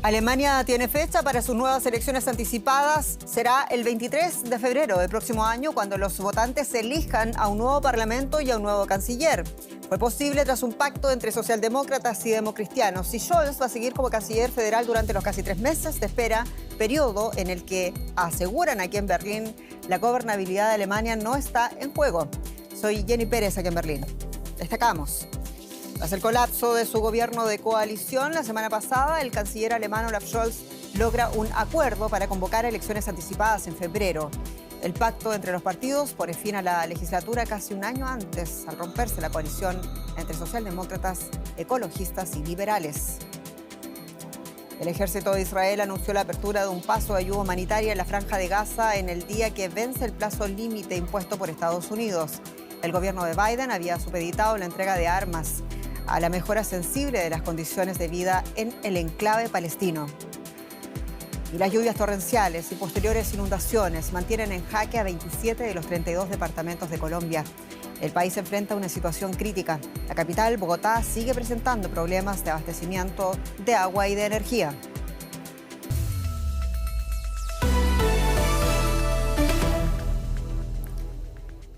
Alemania tiene fecha para sus nuevas elecciones anticipadas. Será el 23 de febrero del próximo año cuando los votantes elijan a un nuevo parlamento y a un nuevo canciller. Fue posible tras un pacto entre socialdemócratas y democristianos. Y Scholz va a seguir como canciller federal durante los casi 3 meses de espera, periodo en el que aseguran aquí en Berlín la gobernabilidad de Alemania no está en juego. Soy Jenny Pérez aquí en Berlín. Destacamos. Tras el colapso de su gobierno de coalición, la semana pasada, el canciller alemán Olaf Scholz logra un acuerdo para convocar elecciones anticipadas en febrero. El pacto entre los partidos pone fin a la legislatura casi un año antes, al romperse la coalición entre socialdemócratas, ecologistas y liberales. El ejército de Israel anunció la apertura de un paso de ayuda humanitaria en la Franja de Gaza en el día que vence el plazo límite impuesto por Estados Unidos. El gobierno de Biden había supeditado la entrega de armas a la mejora sensible de las condiciones de vida en el enclave palestino. Y las lluvias torrenciales y posteriores inundaciones mantienen en jaque a 27 de los 32 departamentos de Colombia. El país enfrenta una situación crítica. La capital, Bogotá, sigue presentando problemas de abastecimiento de agua y de energía.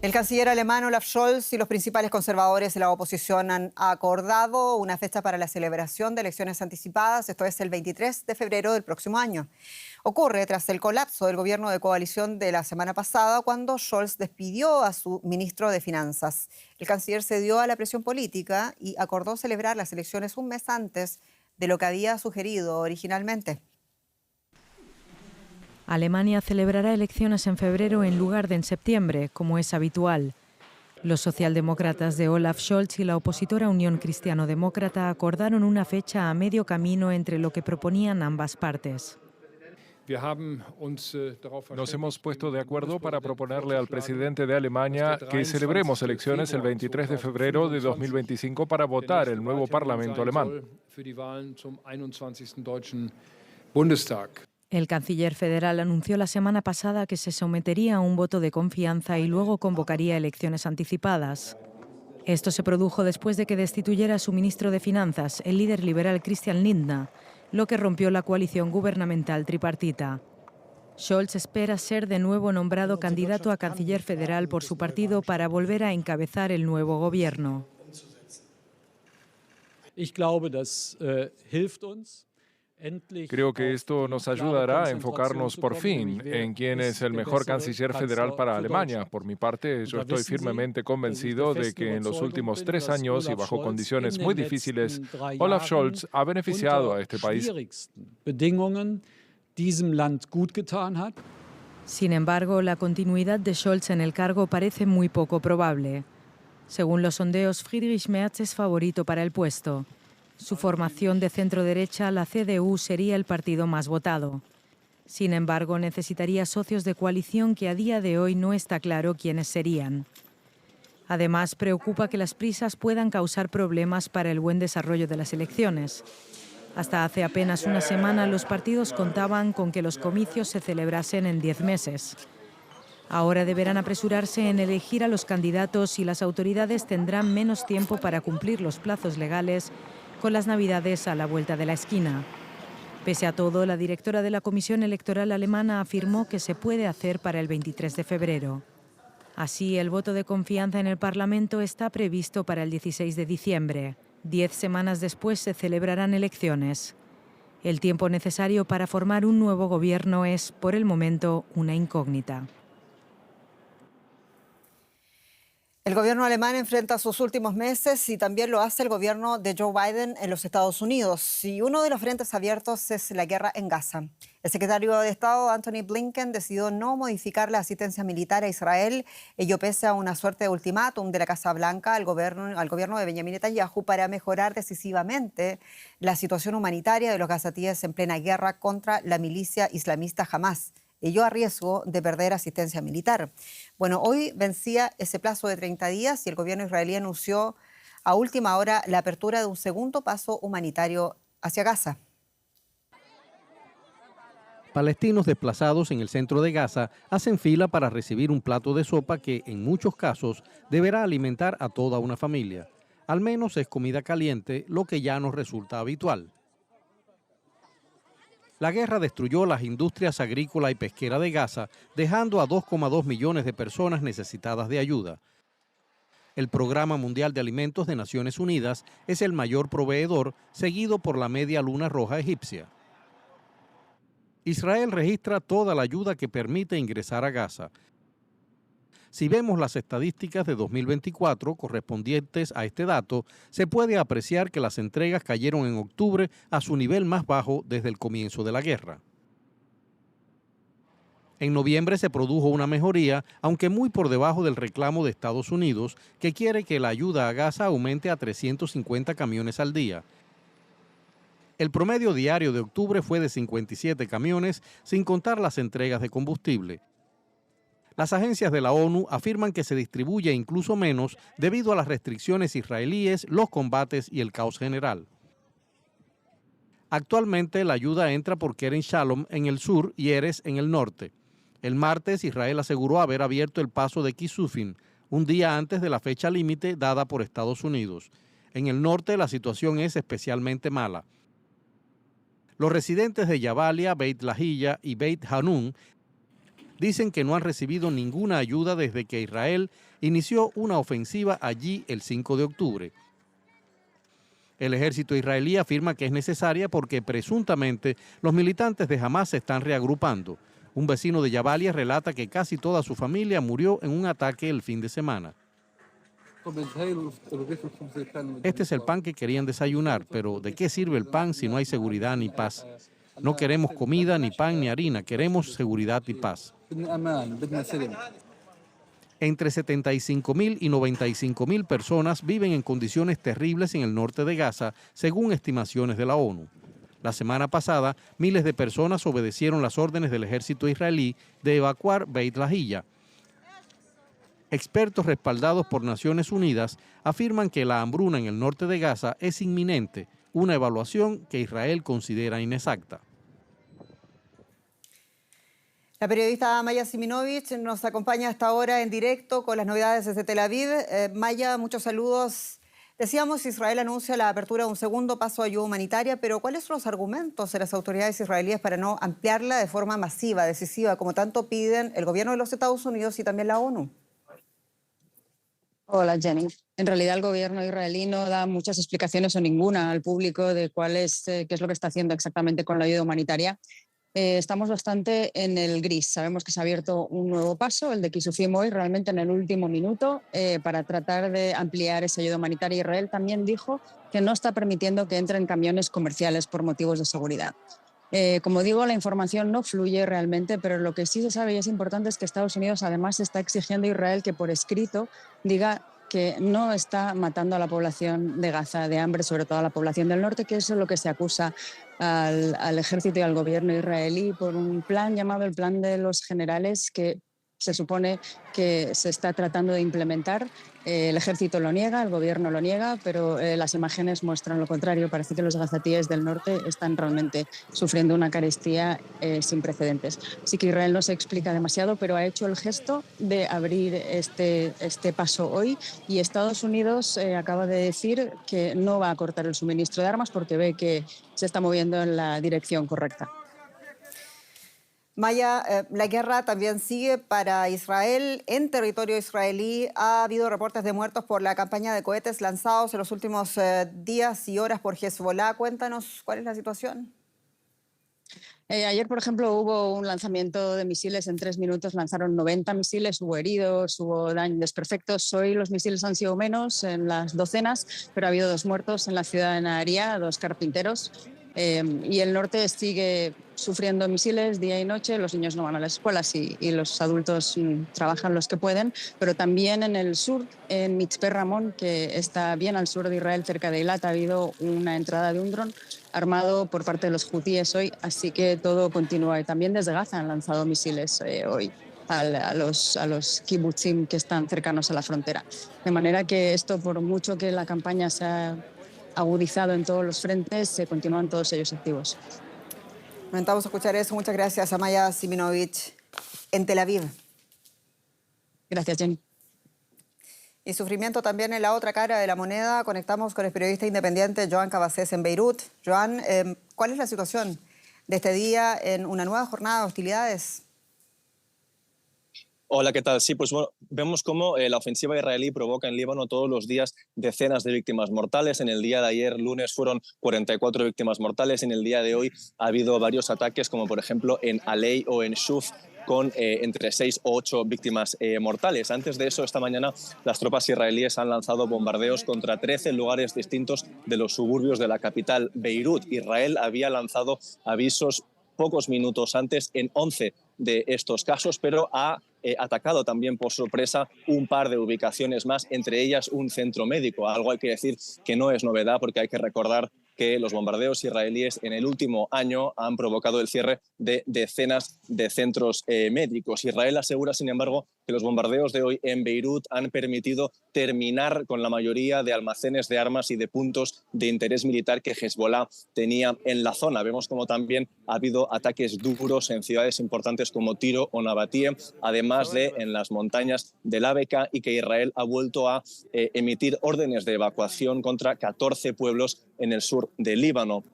El canciller alemán Olaf Scholz y los principales conservadores de la oposición han acordado una fecha para la celebración de elecciones anticipadas, esto es el 23 de febrero del próximo año. Ocurre tras el colapso del gobierno de coalición de la semana pasada, cuando Scholz despidió a su ministro de Finanzas. El canciller cedió a la presión política y acordó celebrar las elecciones un mes antes de lo que había sugerido originalmente. Alemania celebrará elecciones en febrero en lugar de en septiembre, como es habitual. Los socialdemócratas de Olaf Scholz y la opositora Unión Cristiano-Demócrata acordaron una fecha a medio camino entre lo que proponían ambas partes. Nos hemos puesto de acuerdo para proponerle al presidente de Alemania que celebremos elecciones el 23 de febrero de 2025 para votar el nuevo Parlamento alemán. El canciller federal anunció la semana pasada que se sometería a un voto de confianza y luego convocaría elecciones anticipadas. Esto se produjo después de que destituyera a su ministro de Finanzas, el líder liberal Christian Lindner, lo que rompió la coalición gubernamental tripartita. Scholz espera ser de nuevo nombrado candidato a canciller federal por su partido para volver a encabezar el nuevo gobierno. Creo que esto nos ayudará a enfocarnos por fin en quién es el mejor canciller federal para Alemania. Por mi parte, yo estoy firmemente convencido de que en los últimos 3 años y bajo condiciones muy difíciles, Olaf Scholz ha beneficiado a este país. Sin embargo, la continuidad de Scholz en el cargo parece muy poco probable. Según los sondeos, Friedrich Merz es favorito para el puesto. Su formación de centro-derecha, la CDU, sería el partido más votado. Sin embargo, necesitaría socios de coalición que a día de hoy no está claro quiénes serían. Además, preocupa que las prisas puedan causar problemas para el buen desarrollo de las elecciones. Hasta hace apenas una semana, los partidos contaban con que los comicios se celebrasen en 10 meses. Ahora deberán apresurarse en elegir a los candidatos y las autoridades tendrán menos tiempo para cumplir los plazos legales con las Navidades a la vuelta de la esquina. Pese a todo, la directora de la Comisión Electoral alemana afirmó que se puede hacer para el 23 de febrero. Así, el voto de confianza en el Parlamento está previsto para el 16 de diciembre. 10 semanas después se celebrarán elecciones. El tiempo necesario para formar un nuevo gobierno es, por el momento, una incógnita. El gobierno alemán enfrenta sus últimos meses y también lo hace el gobierno de Joe Biden en los Estados Unidos. Y uno de los frentes abiertos es la guerra en Gaza. El secretario de Estado, Antony Blinken, decidió no modificar la asistencia militar a Israel, ello pese a una suerte de ultimátum de la Casa Blanca al gobierno de Benjamin Netanyahu para mejorar decisivamente la situación humanitaria de los gazatíes en plena guerra contra la milicia islamista Hamás, ello a riesgo de perder asistencia militar. Bueno, hoy vencía ese plazo de 30 días y el gobierno israelí anunció a última hora la apertura de un segundo paso humanitario hacia Gaza. Palestinos desplazados en el centro de Gaza hacen fila para recibir un plato de sopa que, en muchos casos, deberá alimentar a toda una familia. Al menos es comida caliente, lo que ya no resulta habitual. La guerra destruyó las industrias agrícola y pesquera de Gaza, dejando a 2,2 millones de personas necesitadas de ayuda. El Programa Mundial de Alimentos de Naciones Unidas es el mayor proveedor, seguido por la Media Luna Roja egipcia. Israel registra toda la ayuda que permite ingresar a Gaza. Si vemos las estadísticas de 2024 correspondientes a este dato, se puede apreciar que las entregas cayeron en octubre a su nivel más bajo desde el comienzo de la guerra. En noviembre se produjo una mejoría, aunque muy por debajo del reclamo de Estados Unidos, que quiere que la ayuda a Gaza aumente a 350 camiones al día. El promedio diario de octubre fue de 57 camiones, sin contar las entregas de combustible. Las agencias de la ONU afirman que se distribuye incluso menos debido a las restricciones israelíes, los combates y el caos general. Actualmente la ayuda entra por Kerem Shalom en el sur y Erez en el norte. El martes Israel aseguró haber abierto el paso de Kisufin, un día antes de la fecha límite dada por Estados Unidos. En el norte la situación es especialmente mala. Los residentes de Jabalia, Beit Lahilla y Beit Hanun dicen que no han recibido ninguna ayuda desde que Israel inició una ofensiva allí el 5 de octubre. El ejército israelí afirma que es necesaria porque presuntamente los militantes de Hamás se están reagrupando. Un vecino de Jabalia relata que casi toda su familia murió en un ataque el fin de semana. Este es el pan que querían desayunar, pero ¿de qué sirve el pan si no hay seguridad ni paz? No queremos comida, ni pan, ni harina, queremos seguridad y paz. Entre 75.000 y 95.000 personas viven en condiciones terribles en el norte de Gaza, según estimaciones de la ONU. La semana pasada, miles de personas obedecieron las órdenes del ejército israelí de evacuar Beit Lahilla. Expertos respaldados por Naciones Unidas afirman que la hambruna en el norte de Gaza es inminente, una evaluación que Israel considera inexacta. La periodista Maya Siminovich nos acompaña hasta ahora en directo con las novedades desde Tel Aviv. Maya, muchos saludos. Decíamos, Israel anuncia la apertura de un segundo paso de ayuda humanitaria, pero ¿cuáles son los argumentos de las autoridades israelíes para no ampliarla de forma masiva, decisiva, como tanto piden el gobierno de los Estados Unidos y también la ONU? Hola, Jenny. En realidad el gobierno israelí no da muchas explicaciones o ninguna al público de qué es lo que está haciendo exactamente con la ayuda humanitaria. Estamos bastante en el gris. Sabemos que se ha abierto un nuevo paso, el de Kisufim hoy, realmente en el último minuto, para tratar de ampliar esa ayuda humanitaria. Israel también dijo que no está permitiendo que entren camiones comerciales por motivos de seguridad. Como digo, la información no fluye realmente, pero lo que sí se sabe y es importante es que Estados Unidos además está exigiendo a Israel que por escrito diga que no está matando a la población de Gaza de hambre, sobre todo a la población del norte, que eso es lo que se acusa al ejército y al gobierno israelí por un plan llamado el Plan de los Generales, que se supone que se está tratando de implementar. El ejército lo niega, el gobierno lo niega, pero las imágenes muestran lo contrario. Parece que los gazatíes del norte están realmente sufriendo una carestía sin precedentes. Así que Israel no se explica demasiado, pero ha hecho el gesto de abrir este paso hoy, y Estados Unidos acaba de decir que no va a cortar el suministro de armas porque ve que se está moviendo en la dirección correcta. Maya, la guerra también sigue para Israel. En territorio israelí ha habido reportes de muertos por la campaña de cohetes lanzados en los últimos días y horas por Hezbollah. Cuéntanos cuál es la situación. Ayer, por ejemplo, hubo un lanzamiento de misiles en 3 minutos. Lanzaron 90 misiles, hubo heridos, hubo daños desperfectos. Hoy los misiles han sido menos, en las docenas, pero ha habido 2 muertos en la ciudad de Naharía, 2 carpinteros. Y el norte sigue sufriendo misiles día y noche. Los niños no van a las escuelas y los adultos trabajan los que pueden, pero también en el sur, en Mitzpe Ramón, que está bien al sur de Israel, cerca de Eilat, ha habido una entrada de un dron armado por parte de los hutíes hoy, así que todo continúa. Y también desde Gaza han lanzado misiles hoy a los kibutzim que están cercanos a la frontera. De manera que esto, por mucho que la campaña se ha agudizado en todos los frentes, se continúan todos ellos activos. Lamentamos escuchar eso. Muchas gracias a Maya Siminovich en Tel Aviv. Gracias, Jenny. Y sufrimiento también en la otra cara de la moneda. Conectamos con el periodista independiente Joan Cabasés en Beirut. Joan, ¿cuál es la situación de este día en una nueva jornada de hostilidades. Hola, ¿qué tal? Sí, pues bueno, vemos cómo la ofensiva israelí provoca en Líbano todos los días decenas de víctimas mortales. En el día de ayer, lunes, fueron 44 víctimas mortales. En el día de hoy ha habido varios ataques, como por ejemplo en Alei o en Shuf, con entre 6 o 8 víctimas mortales. Antes de eso, esta mañana, las tropas israelíes han lanzado bombardeos contra 13 lugares distintos de los suburbios de la capital, Beirut. Israel había lanzado avisos pocos minutos antes en 11 de estos casos, pero ha atacado también por sorpresa un par de ubicaciones más, entre ellas un centro médico. Algo hay que decir que no es novedad, porque hay que recordar que los bombardeos israelíes en el último año han provocado el cierre de decenas de centros médicos. Israel asegura, sin embargo, que los bombardeos de hoy en Beirut han permitido terminar con la mayoría de almacenes de armas y de puntos de interés militar que Hezbollah tenía en la zona. Vemos como también ha habido ataques duros en ciudades importantes como Tiro o Nabatie, además de en las montañas del Ábeca, y que Israel ha vuelto a emitir órdenes de evacuación contra 14 pueblos en el sur del Líbano.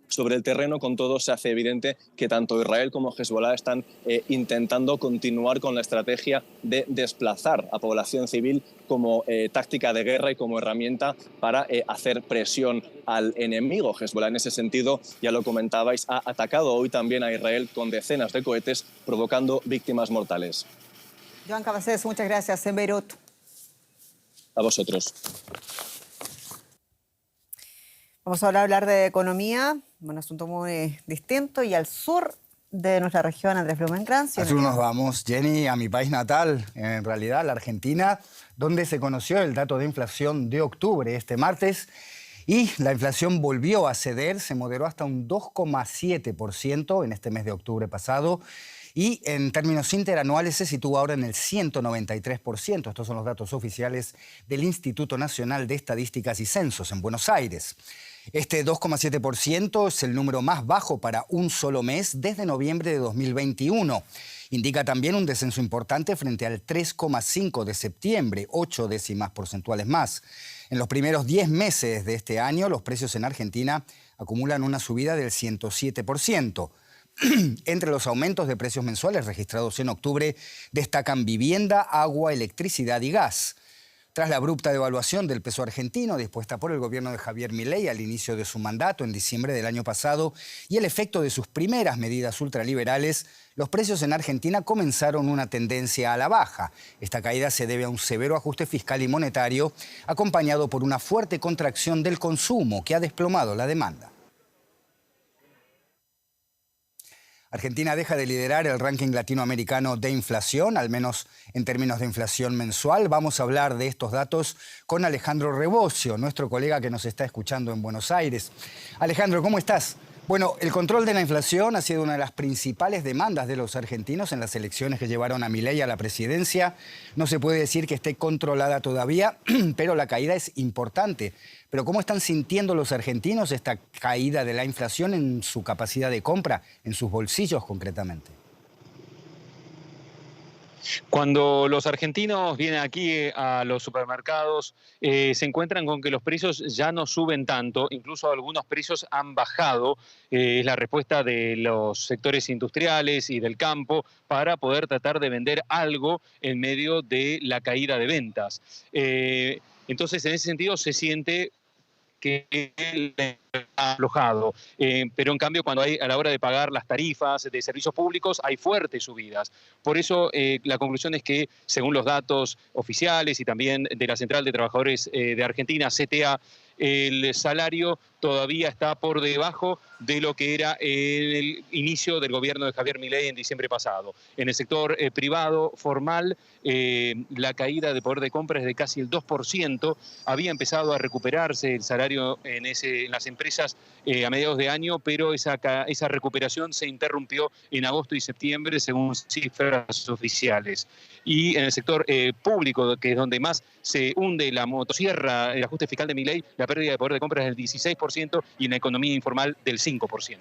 Sobre el terreno, con todo, se hace evidente que tanto Israel como Hezbollah están intentando continuar con la estrategia de desplazar a población civil como táctica de guerra y como herramienta para hacer presión al enemigo. Hezbollah, en ese sentido, ya lo comentabais, ha atacado hoy también a Israel con decenas de cohetes, provocando víctimas mortales. Joan Cabasés, muchas gracias en Beirut. A vosotros. Vamos ahora a hablar de economía, un asunto muy distinto, y al sur de nuestra región, Andrés Blumenkrantz. Al sur nos vamos, Jenny, a mi país natal, en realidad, la Argentina, donde se conoció el dato de inflación de octubre este martes, y la inflación volvió a ceder, se moderó hasta un 2,7% en este mes de octubre pasado, y en términos interanuales se sitúa ahora en el 193%. Estos son los datos oficiales del Instituto Nacional de Estadísticas y Censos en Buenos Aires. Este 2,7% es el número más bajo para un solo mes desde noviembre de 2021. Indica también un descenso importante frente al 3,5% de septiembre, 8 décimas porcentuales más. En los primeros 10 meses de este año, los precios en Argentina acumulan una subida del 107%. Entre los aumentos de precios mensuales registrados en octubre destacan vivienda, agua, electricidad y gas. Tras la abrupta devaluación del peso argentino dispuesta por el gobierno de Javier Milei al inicio de su mandato en diciembre del año pasado y el efecto de sus primeras medidas ultraliberales, los precios en Argentina comenzaron una tendencia a la baja. Esta caída se debe a un severo ajuste fiscal y monetario, acompañado por una fuerte contracción del consumo que ha desplomado la demanda. Argentina deja de liderar el ranking latinoamericano de inflación, al menos en términos de inflación mensual. Vamos a hablar de estos datos con Alejandro Rebosio, nuestro colega que nos está escuchando en Buenos Aires. Alejandro, ¿cómo estás? Bueno, el control de la inflación ha sido una de las principales demandas de los argentinos en las elecciones que llevaron a Milei a la presidencia. No se puede decir que esté controlada todavía, pero la caída es importante. Pero ¿cómo están sintiendo los argentinos esta caída de la inflación en su capacidad de compra, en sus bolsillos concretamente? Cuando los argentinos vienen aquí a los supermercados, se encuentran con que los precios ya no suben tanto, incluso algunos precios han bajado. Es la respuesta de los sectores industriales y del campo para poder tratar de vender algo en medio de la caída de ventas. Entonces, en ese sentido, se siente que ha aflojado, pero en cambio cuando hay a la hora de pagar las tarifas de servicios públicos hay fuertes subidas. Por eso la conclusión es que, según los datos oficiales y también de la Central de Trabajadores de Argentina, CTA, el salario todavía está por debajo de lo que era el inicio del gobierno de Javier Milei en diciembre pasado. En el sector privado formal, la caída de poder de compra es de casi el 2%. Había empezado a recuperarse el salario en las empresas a mediados de año, pero esa recuperación se interrumpió en agosto y septiembre, según cifras oficiales. Y en el sector público, que es donde más se hunde la motosierra, el ajuste fiscal de Milei, la pérdida de poder de compra es del 16% y en la economía informal del 5%.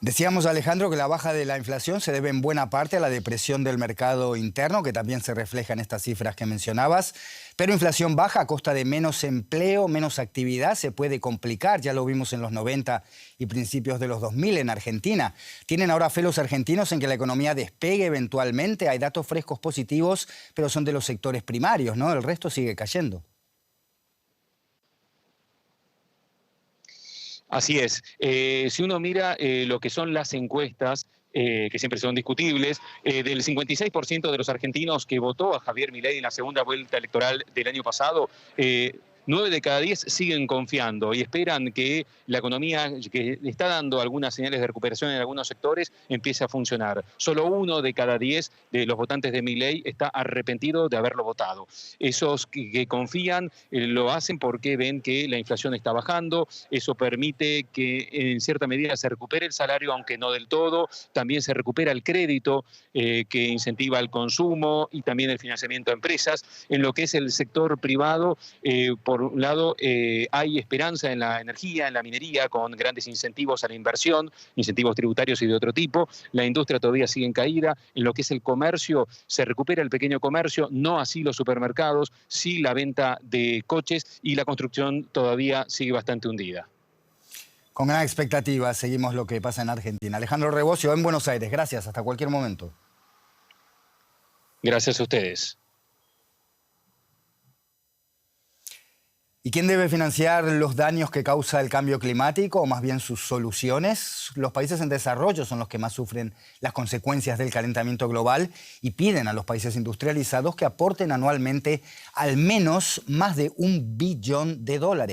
Decíamos, Alejandro, que la baja de la inflación se debe en buena parte a la depresión del mercado interno, que también se refleja en estas cifras que mencionabas. Pero inflación baja a costa de menos empleo, menos actividad, se puede complicar. Ya lo vimos en los 90 y principios de los 2000 en Argentina. ¿Tienen ahora fe los argentinos en que la economía despegue eventualmente? Hay datos frescos positivos, pero son de los sectores primarios, ¿no? El resto sigue cayendo. Así es. Si uno mira lo que son las encuestas, que siempre son discutibles, del 56% de los argentinos que votó a Javier Milei en la segunda vuelta electoral del año pasado, 9 de cada 10 siguen confiando y esperan que la economía, que está dando algunas señales de recuperación en algunos sectores, empiece a funcionar. Solo 1 de cada 10 de los votantes de Milei está arrepentido de haberlo votado. Esos que confían lo hacen porque ven que la inflación está bajando, eso permite que en cierta medida se recupere el salario, aunque no del todo, también se recupera el crédito que incentiva el consumo y también el financiamiento a empresas. En lo que es el sector privado, por un lado, hay esperanza en la energía, en la minería, con grandes incentivos a la inversión, incentivos tributarios y de otro tipo. La industria todavía sigue en caída. En lo que es el comercio, se recupera el pequeño comercio, no así los supermercados, sí la venta de coches, y la construcción todavía sigue bastante hundida. Con gran expectativa seguimos lo que pasa en Argentina. Alejandro Rebocio, en Buenos Aires. Gracias, hasta cualquier momento. Gracias a ustedes. ¿Y quién debe financiar los daños que causa el cambio climático, o más bien sus soluciones? Los países en desarrollo son los que más sufren las consecuencias del calentamiento global y piden a los países industrializados que aporten anualmente al menos más de $1 billón,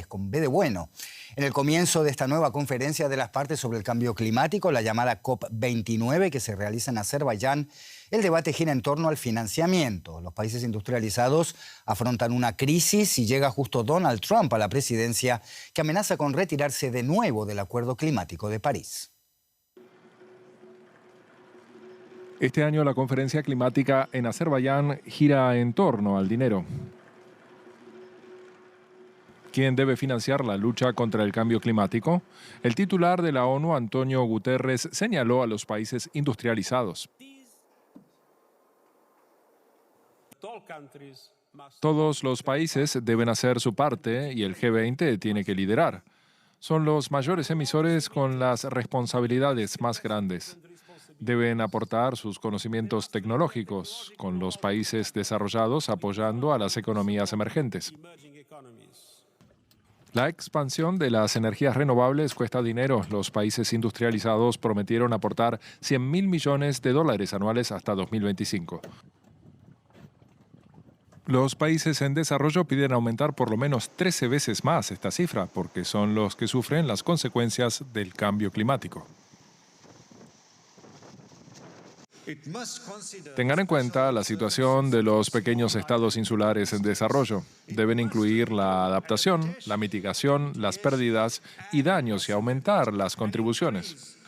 con B de bueno. En el comienzo de esta nueva conferencia de las partes sobre el cambio climático, la llamada COP29, que se realiza en Azerbaiyán, el debate gira en torno al financiamiento. Los países industrializados afrontan una crisis y llega justo Donald Trump a la presidencia, que amenaza con retirarse de nuevo del Acuerdo Climático de París. Este año la conferencia climática en Azerbaiyán gira en torno al dinero. ¿Quién debe financiar la lucha contra el cambio climático? El titular de la ONU, Antonio Guterres, señaló a los países industrializados. Todos los países deben hacer su parte y el G20 tiene que liderar. Son los mayores emisores con las responsabilidades más grandes. Deben aportar sus conocimientos tecnológicos, con los países desarrollados apoyando a las economías emergentes. La expansión de las energías renovables cuesta dinero. Los países industrializados prometieron aportar $100.000 millones anuales hasta 2025. Los países en desarrollo piden aumentar por lo menos 13 veces más esta cifra, porque son los que sufren las consecuencias del cambio climático. Tengan en cuenta la situación de los pequeños estados insulares en desarrollo. Deben incluir la adaptación, la mitigación, las pérdidas y daños y aumentar las contribuciones.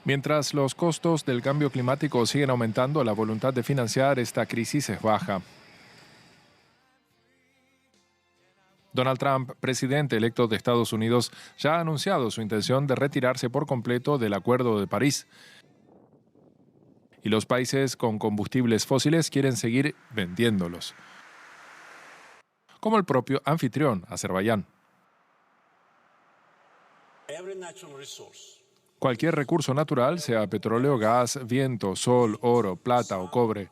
Mientras los costos del cambio climático siguen aumentando, la voluntad de financiar esta crisis es baja. Donald Trump, presidente electo de Estados Unidos, ya ha anunciado su intención de retirarse por completo del Acuerdo de París. Y los países con combustibles fósiles quieren seguir vendiéndolos, como el propio anfitrión, Azerbaiyán. Cualquier recurso natural, sea petróleo, gas, viento, sol, oro, plata o cobre,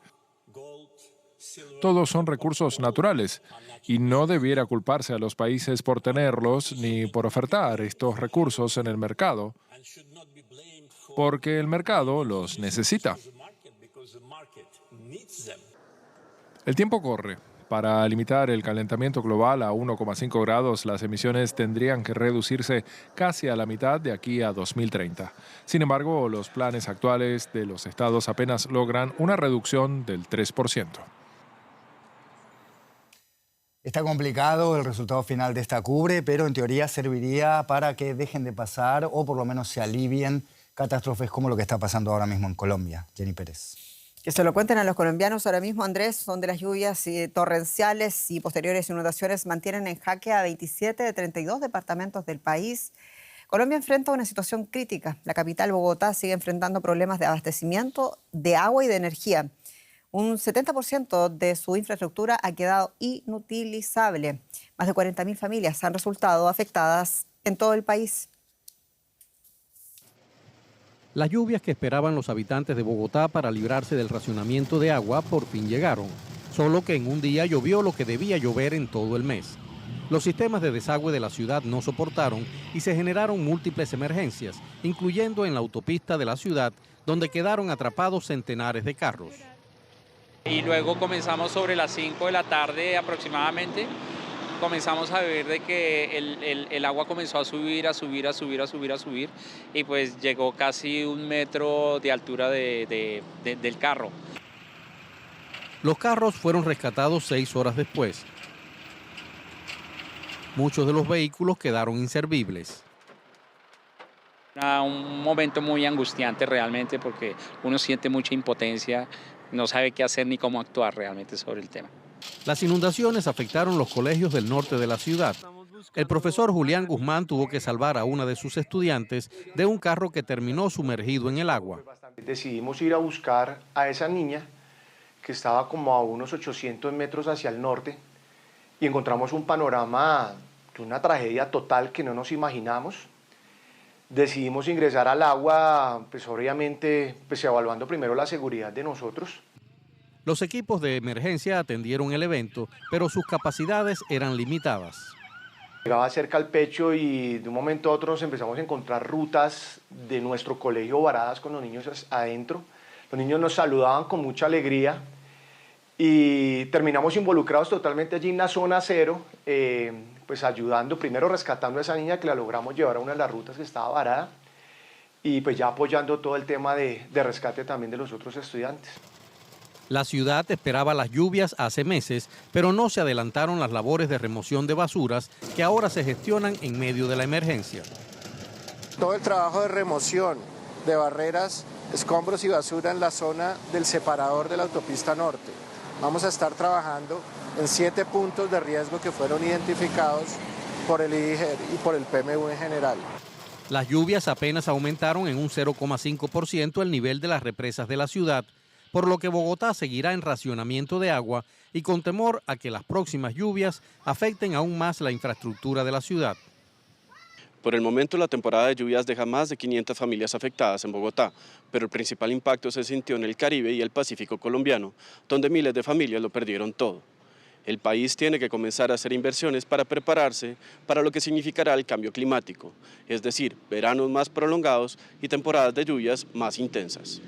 todos son recursos naturales y no debiera culparse a los países por tenerlos ni por ofertar estos recursos en el mercado, porque el mercado los necesita. El tiempo corre. Para limitar el calentamiento global a 1,5 grados, las emisiones tendrían que reducirse casi a la mitad de aquí a 2030. Sin embargo, los planes actuales de los estados apenas logran una reducción del 3%. Está complicado el resultado final de esta cumbre, pero en teoría serviría para que dejen de pasar o por lo menos se alivien catástrofes como lo que está pasando ahora mismo en Colombia. Jenny Pérez. Que se lo cuenten a los colombianos ahora mismo, Andrés, donde las lluvias torrenciales y posteriores inundaciones mantienen en jaque a 27 de 32 departamentos del país. Colombia enfrenta una situación crítica. La capital, Bogotá, sigue enfrentando problemas de abastecimiento de agua y de energía. Un 70% de su infraestructura ha quedado inutilizable. Más de 40.000 familias han resultado afectadas en todo el país. Las lluvias que esperaban los habitantes de Bogotá para librarse del racionamiento de agua por fin llegaron, solo que en un día llovió lo que debía llover en todo el mes. Los sistemas de desagüe de la ciudad no soportaron y se generaron múltiples emergencias, incluyendo en la autopista de la ciudad, donde quedaron atrapados centenares de carros. Y luego comenzamos sobre las 5 de la tarde aproximadamente, comenzamos a ver de que el agua comenzó a subir y pues llegó casi 1 metro de altura del carro. Los carros fueron rescatados 6 horas después. Muchos de los vehículos quedaron inservibles. Un momento muy angustiante realmente porque uno siente mucha impotencia, no sabe qué hacer ni cómo actuar realmente sobre el tema. Las inundaciones afectaron los colegios del norte de la ciudad. El profesor Julián Guzmán tuvo que salvar a una de sus estudiantes de un carro que terminó sumergido en el agua. Decidimos ir a buscar a esa niña que estaba como a unos 800 metros hacia el norte y encontramos un panorama de una tragedia total que no nos imaginamos. Decidimos ingresar al agua, pues obviamente evaluando primero la seguridad de nosotros. Los equipos de emergencia atendieron el evento, pero sus capacidades eran limitadas. Llegaba cerca al pecho y de un momento a otro nos empezamos a encontrar rutas de nuestro colegio varadas con los niños adentro. Los niños nos saludaban con mucha alegría y terminamos involucrados totalmente allí en la zona cero, pues ayudando, primero rescatando a esa niña que la logramos llevar a una de las rutas que estaba varada y pues ya apoyando todo el tema de rescate también de los otros estudiantes. La ciudad esperaba las lluvias hace meses, pero no se adelantaron las labores de remoción de basuras que ahora se gestionan en medio de la emergencia. Todo el trabajo de remoción de barreras, escombros y basura en la zona del separador de la autopista norte. Vamos a estar trabajando en 7 puntos de riesgo que fueron identificados por el IDIGER y por el PMU en general. Las lluvias apenas aumentaron en un 0,5% el nivel de las represas de la ciudad, por lo que Bogotá seguirá en racionamiento de agua y con temor a que las próximas lluvias afecten aún más la infraestructura de la ciudad. Por el momento, la temporada de lluvias deja más de 500 familias afectadas en Bogotá, pero el principal impacto se sintió en el Caribe y el Pacífico colombiano, donde miles de familias lo perdieron todo. El país tiene que comenzar a hacer inversiones para prepararse para lo que significará el cambio climático, es decir, veranos más prolongados y temporadas de lluvias más intensas.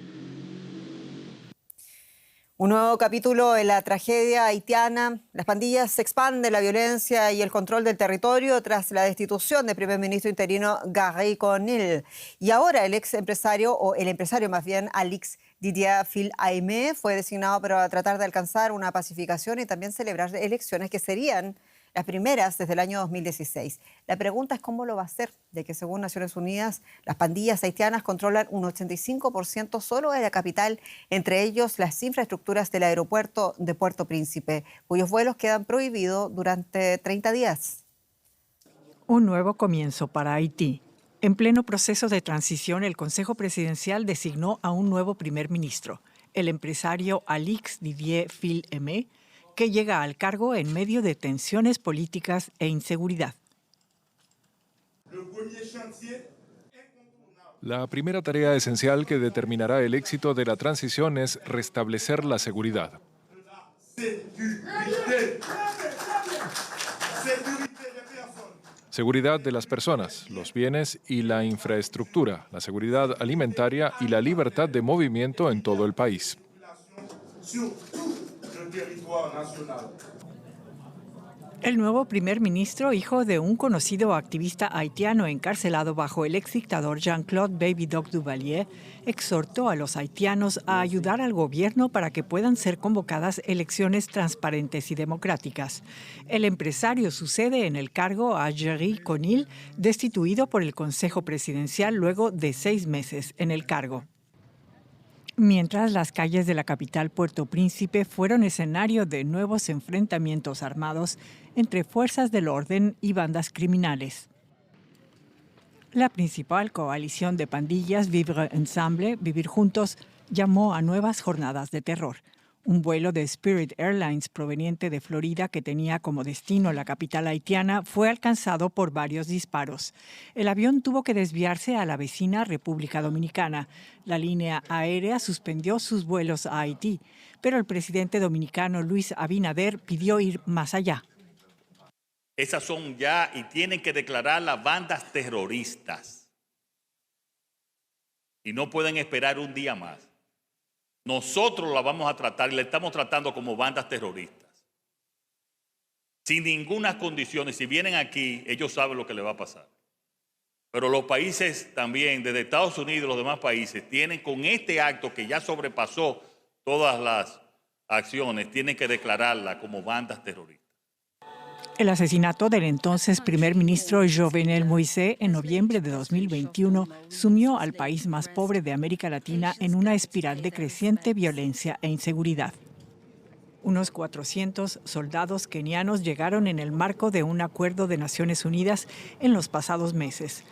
Un nuevo capítulo en la tragedia haitiana. Las pandillas expanden la violencia y el control del territorio tras la destitución del primer ministro interino Gary Conille. Y ahora el empresario más bien, Alix Didier Fil-Aimé, fue designado para tratar de alcanzar una pacificación y también celebrar elecciones que serían las primeras desde el año 2016. La pregunta es cómo lo va a hacer, de que según Naciones Unidas, las pandillas haitianas controlan un 85% solo de la capital, entre ellos las infraestructuras del aeropuerto de Puerto Príncipe, cuyos vuelos quedan prohibidos durante 30 días. Un nuevo comienzo para Haití. En pleno proceso de transición, el Consejo Presidencial designó a un nuevo primer ministro, el empresario Alix Didier Fil-Aimé, que llega al cargo en medio de tensiones políticas e inseguridad. La primera tarea esencial que determinará el éxito de la transición es restablecer la seguridad. Seguridad de las personas, los bienes y la infraestructura, la seguridad alimentaria y la libertad de movimiento en todo el país. El nuevo primer ministro, hijo de un conocido activista haitiano encarcelado bajo el exdictador Jean-Claude Baby Doc Duvalier, exhortó a los haitianos a ayudar al gobierno para que puedan ser convocadas elecciones transparentes y democráticas. El empresario sucede en el cargo a Gary Conille, destituido por el Consejo Presidencial luego de 6 meses en el cargo. Mientras las calles de la capital Puerto Príncipe fueron escenario de nuevos enfrentamientos armados entre fuerzas del orden y bandas criminales. La principal coalición de pandillas, Vivre Ensemble, Vivir Juntos, llamó a nuevas jornadas de terror. Un vuelo de Spirit Airlines proveniente de Florida que tenía como destino la capital haitiana fue alcanzado por varios disparos. El avión tuvo que desviarse a la vecina República Dominicana. La línea aérea suspendió sus vuelos a Haití, pero el presidente dominicano Luis Abinader pidió ir más allá. Esas son ya y tienen que declarar las bandas terroristas. Y no pueden esperar un día más. Nosotros la vamos a tratar y la estamos tratando como bandas terroristas. Sin ninguna condición. Si vienen aquí, ellos saben lo que les va a pasar. Pero los países también, desde Estados Unidos y los demás países, tienen con este acto que ya sobrepasó todas las acciones, tienen que declararla como bandas terroristas. El asesinato del entonces primer ministro Jovenel Moïse en noviembre de 2021 sumió al país más pobre de América Latina en una espiral de creciente violencia e inseguridad. Unos 400 soldados kenianos llegaron en el marco de un acuerdo de Naciones Unidas en los pasados meses.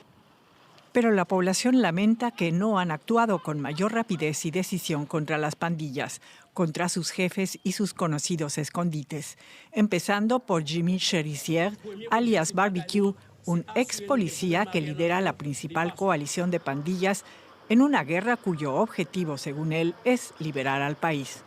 Pero la población lamenta que no han actuado con mayor rapidez y decisión contra las pandillas, contra sus jefes y sus conocidos escondites, empezando por Jimmy Cherizier, alias Barbecue, un ex policía que lidera la principal coalición de pandillas en una guerra cuyo objetivo, según él, es liberar al país.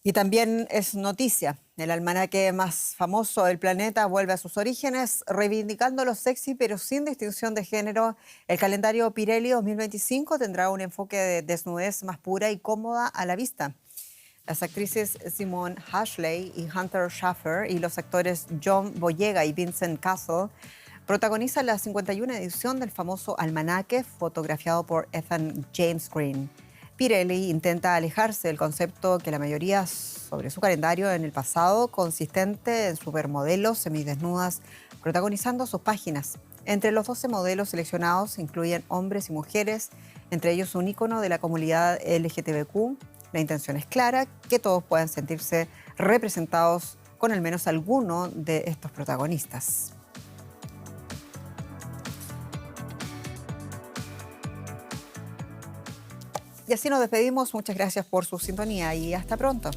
Y también es noticia. El almanaque más famoso del planeta vuelve a sus orígenes, reivindicando lo sexy pero sin distinción de género. El calendario Pirelli 2025 tendrá un enfoque de desnudez más pura y cómoda a la vista. Las actrices Simone Ashley y Hunter Schafer y los actores John Boyega y Vincent Castle protagonizan la 51 edición del famoso almanaque fotografiado por Ethan James Green. Pirelli intenta alejarse del concepto que la mayoría sobre su calendario en el pasado, consistente en supermodelos semidesnudas protagonizando sus páginas. Entre los 12 modelos seleccionados se incluyen hombres y mujeres, entre ellos un ícono de la comunidad LGTBQ. La intención es clara, que todos puedan sentirse representados con al menos alguno de estos protagonistas. Y así nos despedimos. Muchas gracias por su sintonía y hasta pronto.